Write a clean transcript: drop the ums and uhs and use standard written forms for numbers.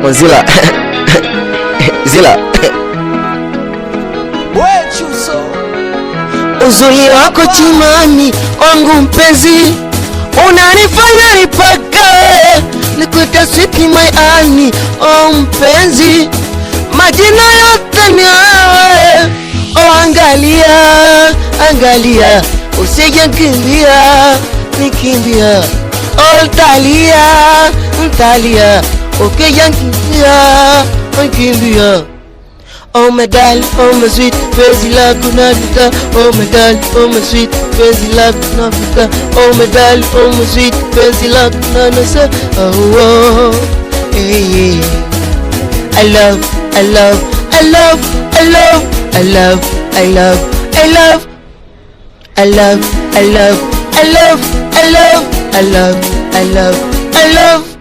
Mozilla. Zilla. Uzuri wako chimani wangu mpenzi, unanifanya nipagawe, nikuita sweet my honey. Oh mpenzi, majina yote ni wewe. Oh angalia, angalia, usije kimbia, nikimbia. Oh talia, talia, ukija kimbia, kimbia. Oh my darling, oh my sweet, penzi lako napita. Oh my darling, oh my sweet, penzi lako napita. Oh my darling, oh my sweet, penzi lako nanasa. Oh, hey, yeah. I love, I love, I love, I love, I love, I love, I love, I love, I love, I love, I love, I love, I love, I love.